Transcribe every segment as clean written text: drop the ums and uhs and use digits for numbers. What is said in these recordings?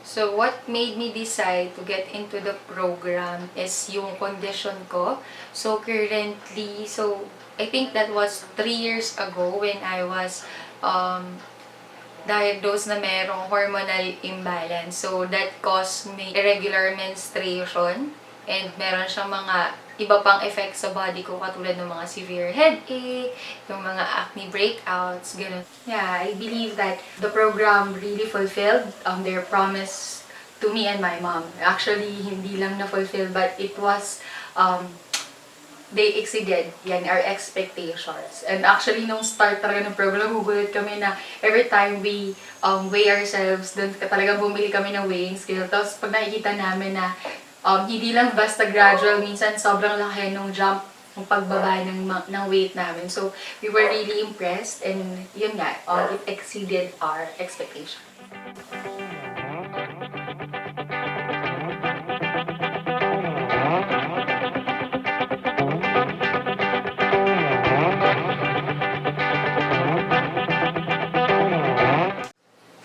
So, what made me decide to get into the program is yung condition ko. So, currently, I think that was 3 years ago when I was diagnosed na merong hormonal imbalance. So, that caused me irregular menstruation and meron siyang mga iba pang effects sa body ko katulad ng mga severe headache, yung mga acne breakouts, ganun. Yeah, I believe that the program really fulfilled their promise to me and my mom. Actually, hindi lang na-fulfill but it was they exceeded our expectations. And actually, nung start talaga ng program, nagugulat kami na every time we weigh ourselves, dun talagang bumili kami ng weighing scale. Tapos pag nakikita namin na hindi lang basta gradual, minsan sobrang laki nung jump ng pagbaba ng weight namin. So, we were really impressed and yun nga, it exceeded our expectations.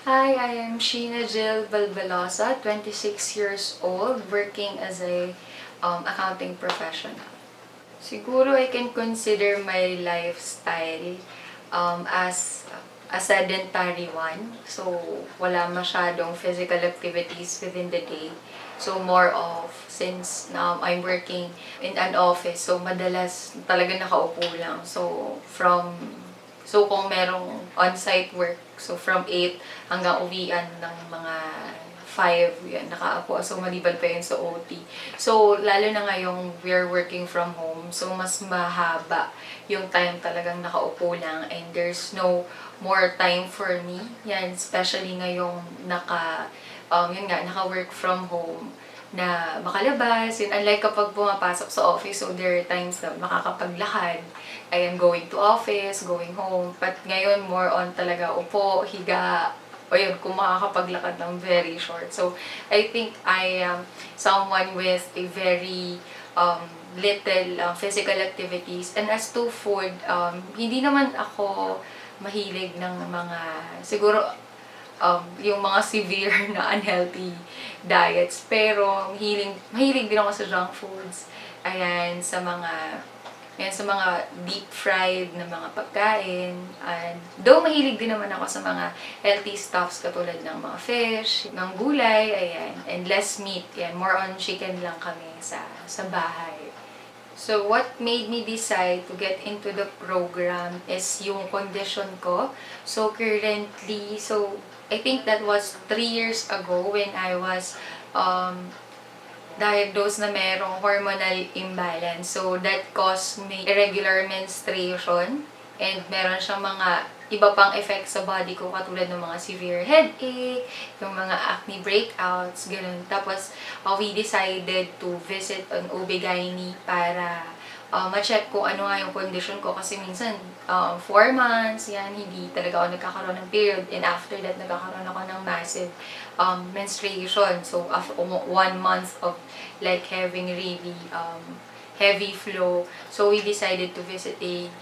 Hi, I am Sheena Balbalosa, 26 years old, working as a accounting professional. Siguro I can consider my lifestyle as a sedentary one. So, wala masyadong physical activities within the day. So, more of, since now I'm working in an office, so madalas talaga nakaupo lang. So, kung merong on-site work, so from 8 hanggang uwian ng mga 5, yan, nakaapo. So, maliban pa yun sa OT. So, lalo na ngayong we're working from home, so mas mahaba yung time talagang nakaupo lang and there's no more time for me. Yan, especially ngayong naka-work from home na makalabas. Yun, unlike kapag pumapasok sa office, so there are times na makakapaglakad. Ayan, going to office, going home. But ngayon, more on talaga upo, higa, o yun, kung makakapaglakad ng very short. So, I think I am someone with a very little physical activities. And as to food, hindi naman ako mahilig ng mga, siguro, yung mga severe na unhealthy diets. Pero, mahilig din ako sa junk foods. Ayan, sa mga deep fried na mga pagkain. And though mahilig din naman ako sa mga healthy stuffs katulad ng mga fish, ng gulay, ayan. And less meat, yan. More on chicken lang kami sa bahay. So, what made me decide to get into the program is yung condition ko. So, currently, I think that was 3 years ago when I was diagnosed na merong hormonal imbalance. So, that caused me irregular menstruation and meron siyang mga iba pang effects sa body ko katulad ng mga severe headache, yung mga acne breakouts, ganun. Tapos, we decided to visit an OB-GYN para ma-check kung ano nga yung condition ko kasi minsan 4 months, yan, hindi talaga ako nagkakaroon ng period and after that, nagkakaroon ako ng massive menstruation. So, after 1 month of like having really heavy flow, so we decided to visit a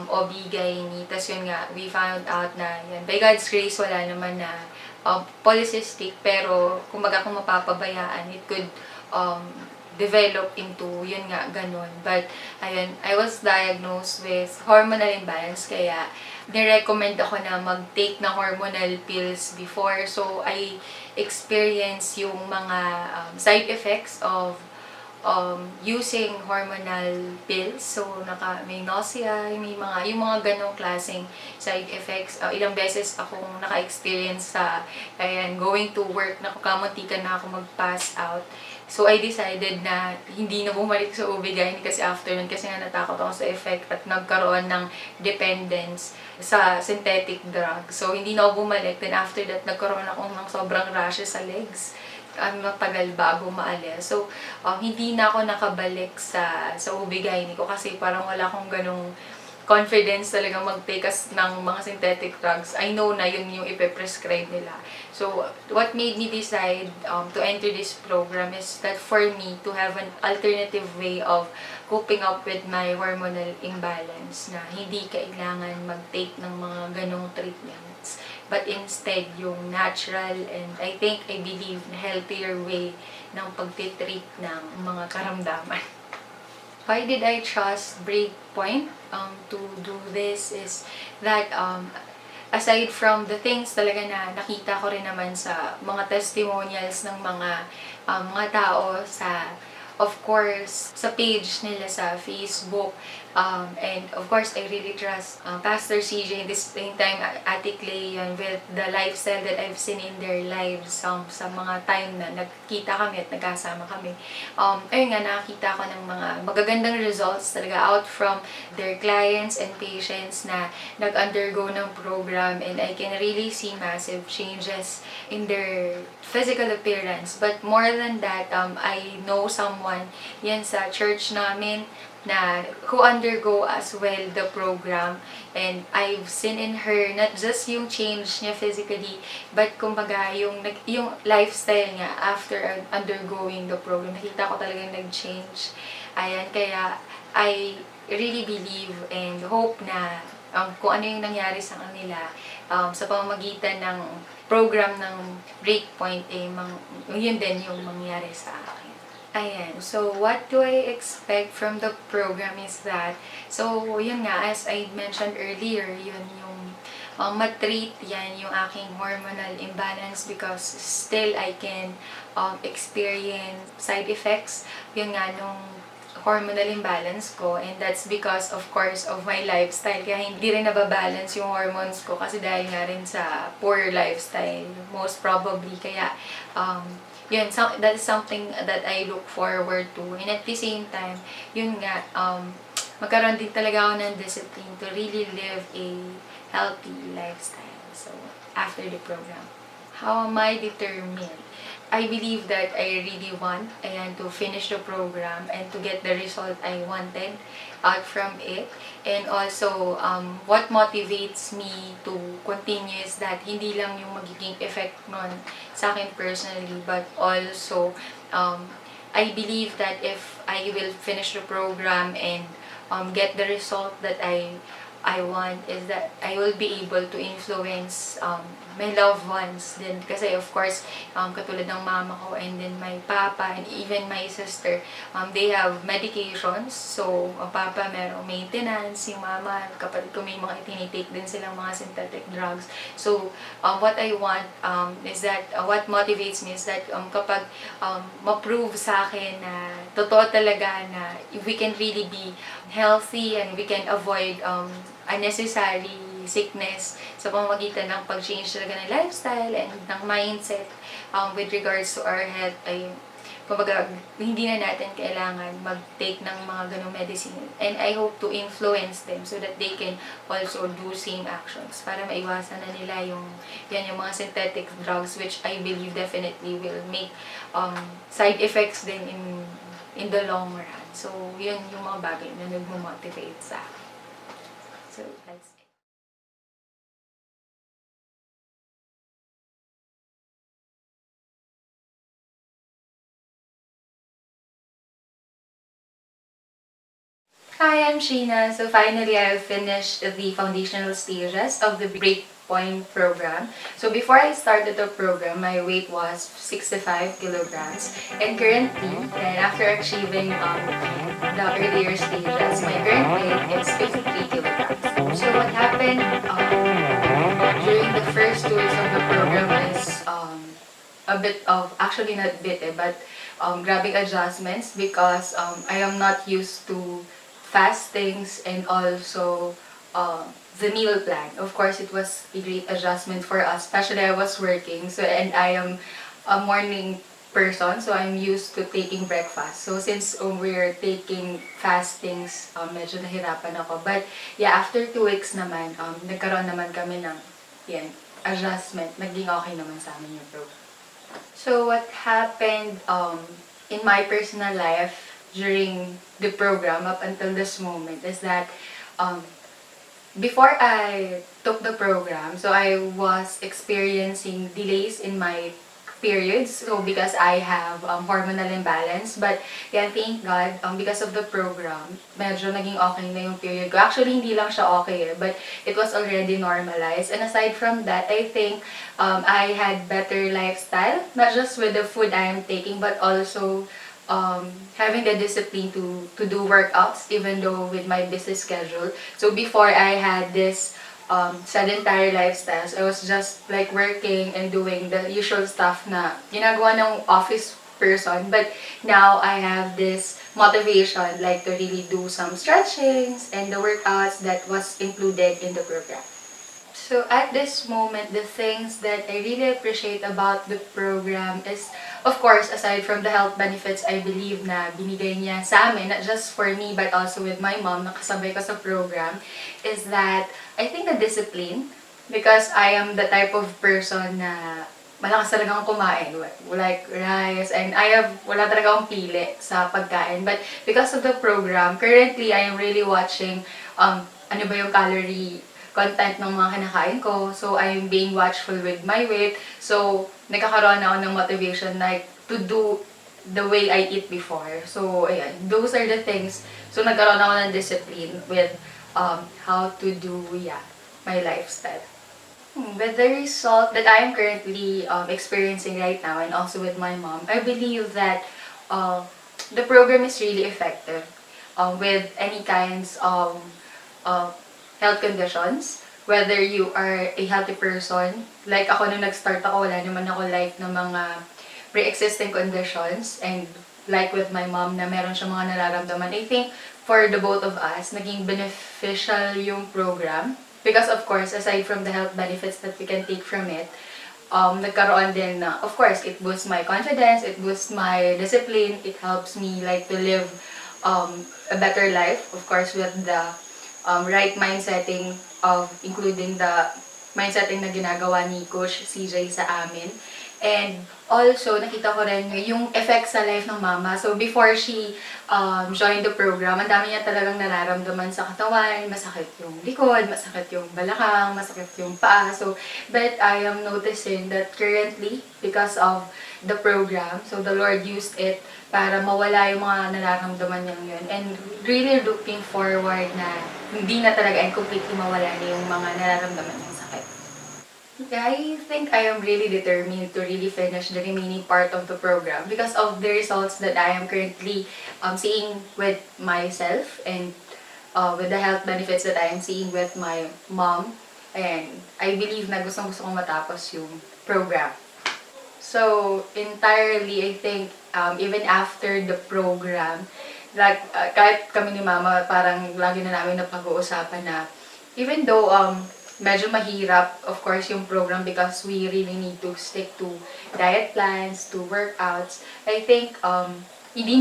OB-GYN. Tapos yun nga, we found out na yan, by God's grace, wala naman na polycystic, pero kumbaga kung mapapabayaan, it could develop into, yun nga, ganun. But, ayun, I was diagnosed with hormonal imbalance, kaya nirecommend ako na mag-take ng hormonal pills before. So, I experienced yung mga side effects of using hormonal pills. So, may nausea, yung mga ganong klaseng side effects. Ilang beses akong naka-experience sa, going to work, kamuntikan na ako mag-pass out. So, I decided na hindi na bumalik sa OB-GYN kasi after nun, kasi nga natakot ako sa effect at nagkaroon ng dependence sa synthetic drug. So, hindi na ako bumalik. Then, after that, nagkaroon ako ng sobrang rashes sa legs. Tagal bago maalis. So, hindi na ako nakabalik sa OB-GYN ko kasi parang wala akong ganong confidence talaga mag-take ng mga synthetic drugs. I know na yun yung ipe-prescribe nila. So, what made me decide to enter this program is that for me to have an alternative way of coping up with my hormonal imbalance na hindi kailangan mag-take ng mga ganong treatments. but instead yung natural and I believe na healthier way ng pagtitreat ng mga karamdaman. Why did I trust Breakpoint to do this is that aside from the things talaga na nakita ko rin naman sa mga testimonials ng mga tao sa, of course, sa page nila sa Facebook. And of course, I really trust Pastor CJ, this same time Ate Clay, with the lifestyle that I've seen in their lives sa mga time na nagkita kami at nagkasama kami. Ayun nga, nakakita ko ng mga magagandang results talaga out from their clients and patients na nag-undergo ng program, and I can really see massive changes in their physical appearance. But more than that, I know someone yan sa church namin na who undergo as well the program, and I've seen in her not just yung change niya physically, but kumbaga yung lifestyle niya after undergoing the program. Nakita ko talagang nag-change. Ayan, kaya I really believe and hope na kung ano yung nangyari sa kanila sa pamamagitan ng program ng Breakpoint, yun din yung mangyari sa akin. Ayan, so what do I expect from the program is that, so yun nga, as I mentioned earlier, yun yung matreat yan yung aking hormonal imbalance, because still I can experience side effects yun nga nung hormonal imbalance ko, and that's because of course of my lifestyle. Kaya hindi rin nababalance yung hormones ko kasi dahil nga rin sa poor lifestyle most probably. Kaya yun, that is something that I look forward to, and at the same time yun nga, magkaroon din talaga ako ng discipline to really live a healthy lifestyle. So after the program, how am I determined? I believe that I really want to finish the program and to get the result I wanted out from it. And also, what motivates me to continue is that hindi lang yung magiging effect nun sa akin personally, but also, I believe that if I will finish the program and get the result that I want, is that I will be able to influence my loved ones din. Kasi of course, katulad ng mama ko and then my papa and even my sister, they have medications. So, ang papa merong maintenance, yung mama, kapatid ko may mga tinitake din silang mga synthetic drugs. So, what I want is that, what motivates me is that kapag ma-prove sa akin na totoo talaga na we can really be healthy and we can avoid unnecessary sickness sa pamamagitan ng pag-change talaga ng lifestyle and ng mindset with regards to our health, ay kumbaga hindi na natin kailangan mag-take ng mga ganong medicine, and I hope to influence them so that they can also do same actions para maiwasan na nila yung mga synthetic drugs, which I believe definitely will make side effects din in the long run. So yun yung mga bagay na nagmo-motivate sa akin. So that's it. Hi, I'm Sheena. So finally, I've finished the foundational stages of the Breakpoint program. So before I started the program, my weight was 65 kilograms. And currently, and after achieving the earlier stages, my current weight is 53 kilograms. So what happened during the first 2 weeks of the program is a bit of, actually not bit but grabbing adjustments, because I am not used to fastings and also the meal plan. Of course, it was a great adjustment for us, especially I was working, so, and I am a morning person, so I'm used to taking breakfast. So since we're taking fastings, medyo nahirapan ako. But yeah, after 2 weeks naman, nagkaroon naman kami ng adjustment. Naging okay naman sa amin yung program. So what happened in my personal life during the program up until this moment is that before I took the program, so I was experiencing delays in my periods. So, because I have hormonal imbalance. But, yeah, thank God, because of the program, medyo naging okay na yung period ko. Actually, hindi lang siya okay but it was already normalized. And aside from that, I think I had better lifestyle. Not just with the food I am taking, but also having the discipline to do workouts, even though with my busy schedule. So, before I had this sedentary lifestyles. I was just like working and doing the usual stuff na ginagawa ng office person. But now I have this motivation like to really do some stretchings and the workouts that was included in the program. So at this moment, the things that I really appreciate about the program is, of course, aside from the health benefits I believe na binigay niya sa amin, not just for me but also with my mom, nakasabay ko sa program, is that I think the discipline, because I am the type of person na malakas talagang kumain, like rice, and wala talaga akong pili sa pagkain. But because of the program, currently I am really watching ano ba yung calorie content ng mga kinakain ko. So, I'm being watchful with my weight. So, nagkakaroon ako ng motivation like to do the way I eat before. So, ayan. Those are the things. So, nagkaroon ako ng discipline with how to do, my lifestyle. With the result that I am currently experiencing right now and also with my mom, I believe that the program is really effective with any kinds of health conditions, whether you are a healthy person, like ako nung nag-start ako, wala naman ako like ng mga pre-existing conditions, and like with my mom na meron siya mga nararamdaman. I think for the both of us, naging beneficial yung program because of course, aside from the health benefits that we can take from it, nagkaroon din na, of course, it boosts my confidence, it boosts my discipline, it helps me like to live a better life, of course, with the right mindsetting of including the mindsetting na ginagawa ni Coach CJ sa amin. And also, nakita ko rin yung effect sa life ng mama. So, before she joined the program, ang dami niya talagang nararamdaman sa katawan. Masakit yung likod, masakit yung balakang, masakit yung paa. So, but I am noticing that currently, because of the program, so the Lord used it para mawala yung mga nararamdaman niya yun. And really looking forward na hindi na talaga and completely mawala na yung mga nararamdaman niyang sakit. I think I am really determined to really finish the remaining part of the program because of the results that I am currently seeing with myself and with the health benefits that I am seeing with my mom. And I believe na gustong-gusto kong matapos yung program. So, entirely, I think, even after the program, like, kahit kami ni Mama, parang lagi na namin napag-uusapan na, even though, medyo mahirap, of course, yung program because we really need to stick to diet plans, to workouts. I think, hindi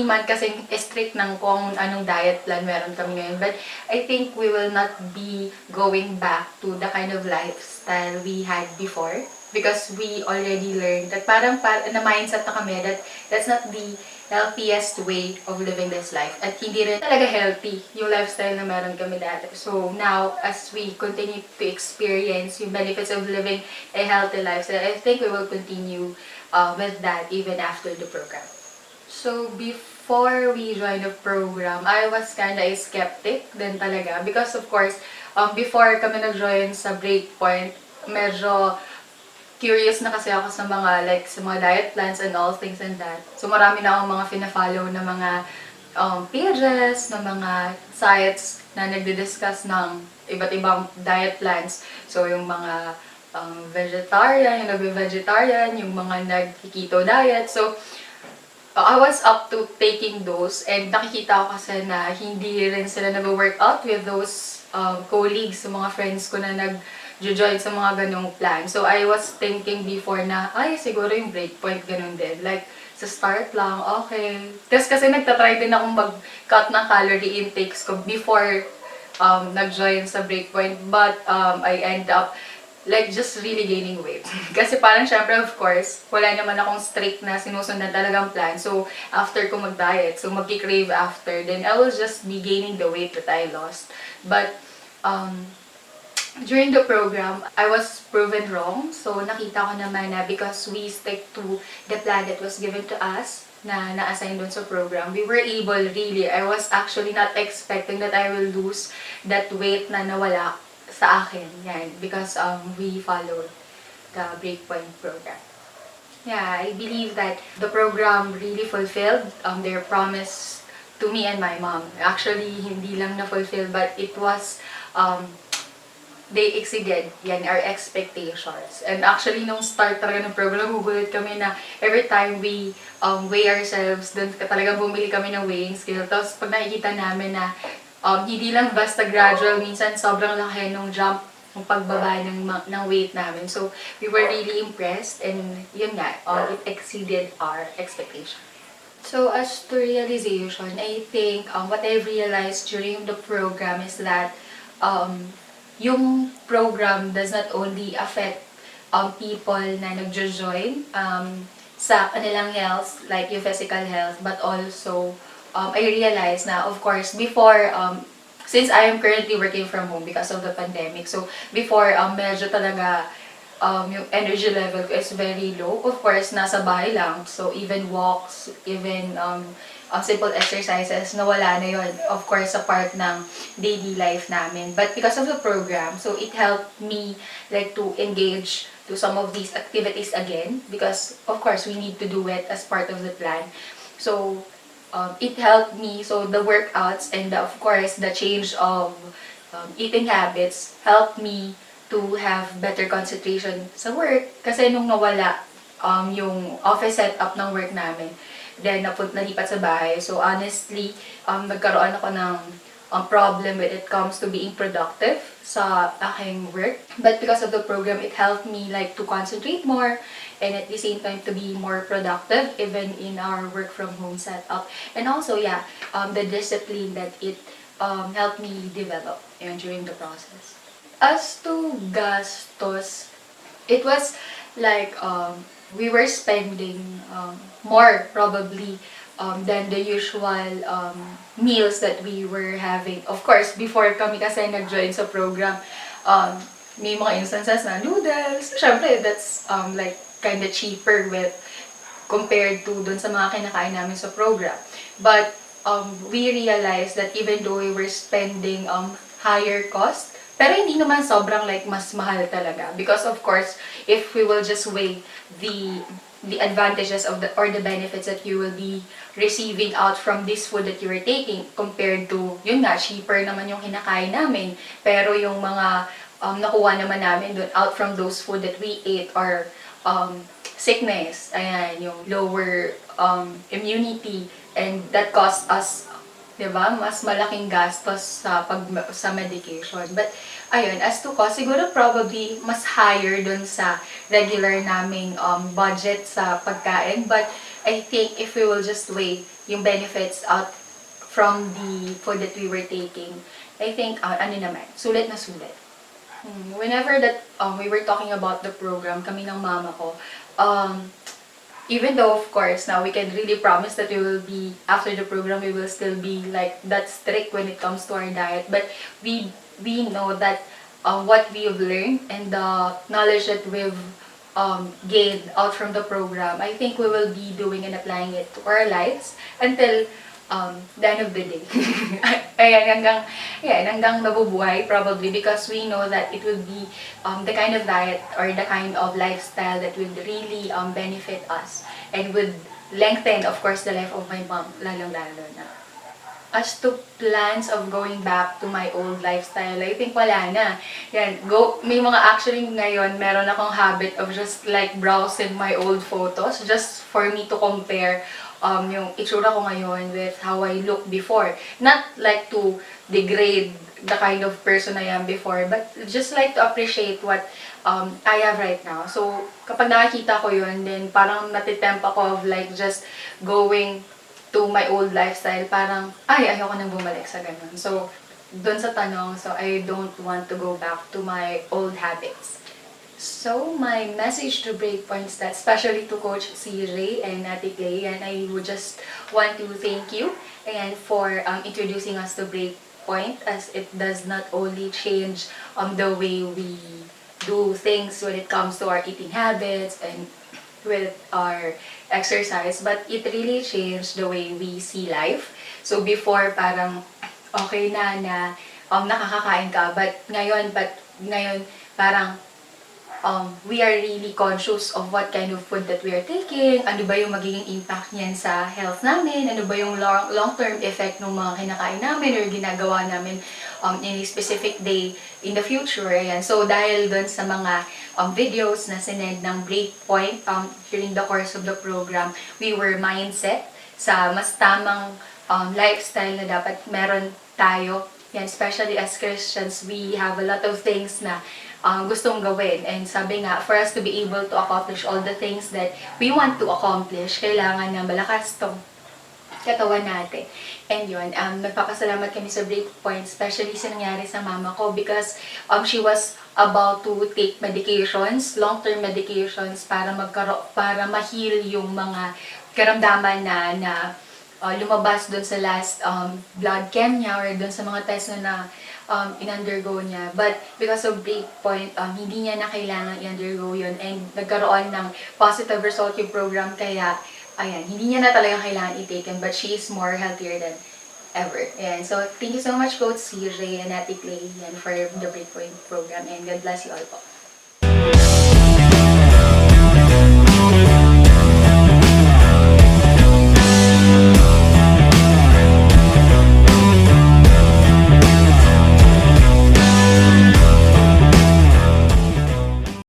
man kasing strict ng kung anong diet plan meron kami ngayon. But I think we will not be going back to the kind of lifestyle we had before. Because we already learned that parang na mindset na kami that that's not the healthiest way of living this life. At hindi rin talaga healthy yung lifestyle na meron kami dati. So now, as we continue to experience yung benefits of living a healthy lifestyle, I think we will continue with that even after the program. So before we joined the program, I was kinda a skeptic din talaga. Because of course, before kami nag-join sa Breakpoint, medyo curious na kasi ako sa mga diet plans and all things and that. So marami na akong mga fina-follow na mga pages, na mga sites na nagdi-discuss ng iba't ibang diet plans. So yung mga vegetarian, yung nagbe-vegetarian, yung mga nag-keto diet. So I was up to taking those and nakikita ko kasi na hindi rin sila nag-workout with those colleagues, mga friends ko na nag-join sa mga ganong plan. So, I was thinking before na, ay, siguro yung Breakpoint ganun din. Like, sa start lang, okay. Kasi nagtatry din akong mag-cut ng calorie intakes ko before nag-join sa Breakpoint. But, I end up just really gaining weight. Kasi parang syempre, of course, wala naman akong strict na sinusundan talagang plan. So, after ko mag-diet, so magki-crave after, then I will just be gaining the weight that I lost. But, During the program, I was proven wrong. So, nakita ko naman na because we stick to the plan that was given to us, na na-assign dun sa program, we were able really, I was actually not expecting that I will lose that weight na nawala sa akin. Yan, because we followed the Breakpoint program. Yeah, I believe that the program really fulfilled their promise to me and my mom. Actually, hindi lang na-fulfill, but it was they exceeded yan our expectations. And actually, nung start talaga ng program, nagugulat kami na every time we weigh ourselves, dun talaga bumili kami ng weighing scale. Tapos pag nakikita namin na hindi lang basta gradual, minsan sobrang laki nung jump ng pagbaba ng weight namin. So, we were really impressed and yun nga, it exceeded our expectations. So, as to realization, I think what I realized during the program is that yung program does not only affect people na nagjo-join sa kanilang health, like yung physical health, but also I realized na, of course, before, since I am currently working from home because of the pandemic, so before, medyo talaga yung energy level ko is very low. Of course, nasa bahay lang. So, even walks, even simple exercises, nawala na yun. Of course, sa part ng daily life namin. But because of the program, so it helped me like to engage to some of these activities again. Because, of course, we need to do it as part of the plan. So, it helped me. So, the workouts and, of course, the change of eating habits helped me to have better concentration sa work. Kasi nung nawala yung office setup ng work namin, then nalipat sa bahay. So honestly, nagkaroon ako ng problem when it comes to being productive sa aking work. But because of the program, it helped me like to concentrate more and at the same time to be more productive even in our work from home setup. And also, yeah, the discipline that it helped me develop during the process. As to gastos, it was like we were spending more probably than the usual meals that we were having. Of course, before kami kasi nag-join sa program, may mga instances na noodles. Syempre, that's like kind of cheaper with compared to dun sa mga kinakain namin sa program. But we realized that even though we were spending higher cost, pero hindi naman sobrang like mas mahal talaga. Because of course, if we will just weigh the advantages of the or the benefits that you will be receiving out from this food that you are taking compared to, yun nga, cheaper naman yung kinakain namin. Pero yung mga nakuha naman namin dun out from those food that we ate or sickness, ayan, yung lower immunity, and that cost us, diba, mas malaking gastos sa medication. But, ayun, as to cost, siguro probably mas higher dun sa regular naming budget sa pagkain. But, I think if we will just weigh yung benefits out from the food that we were taking, I think, ano naman, sulit na sulit. Whenever that we were talking about the program, kami ng mama ko, even though, of course, now we can really promise that we will be, after the program, we will still be like that strict when it comes to our diet. But we know that what we've learned and the knowledge that we've gained out from the program, I think we will be doing and applying it to our lives until the end of the day. Ayan, hanggang nabubuhay probably, because we know that it will be the kind of diet or the kind of lifestyle that will really benefit us and would lengthen, of course, the life of my mom, lalong-lalo na. As to plans of going back to my old lifestyle, I think wala na. Yan, may mga actually ngayon, meron akong habit of just like browsing my old photos just for me to compare yung itsura ko ngayon with how I looked before. Not like to degrade the kind of person I am before, but just like to appreciate what I have right now. So, kapag nakikita ko yun, then parang natitempt ako of like just going to my old lifestyle, parang, ayoko nang bumalik sa ganun. So, dun sa tanong, so I don't want to go back to my old habits. So, my message to Breakpoints, that especially to Coach C. Ray and Ate Clay, and I would just want to thank you and for introducing us to point, as it does not only change the way we do things when it comes to our eating habits and with our exercise, but it really changed the way we see life. So before parang okay na nakakakain ka, but ngayon parang we are really conscious of what kind of food that we are taking, ano ba yung magiging impact niyan sa health namin, ano ba yung long-term effect ng mga kinakain namin or ginagawa namin in a specific day in the future. Ayan. So, dahil dun sa mga videos na sinend ng Breakpoint during the course of the program, we were mindset sa mas tamang lifestyle na dapat meron tayo. Yan, especially as Christians, we have a lot of things na gustong gawin. And sabi nga, for us to be able to accomplish all the things that we want to accomplish, kailangan na malakas tong katawan natin. And yun, nagpapasalamat kami sa Breakpoint, especially sa nangyari sa mama ko, because she was about to take medications, long-term medications, para ma-heal yung mga karamdaman na lumabas doon sa last blood chem niya or doon sa mga test na in-undergo niya. But because of Breakpoint, hindi niya na kailangan i-undergo yun and nagkaroon ng positive result yung program, kaya ayan, hindi niya na talaga kailangan i-taken, but she is more healthier than ever. And so, thank you so much, Coach CJ and Ate Clay, for the Breakpoint program, and God bless you all po.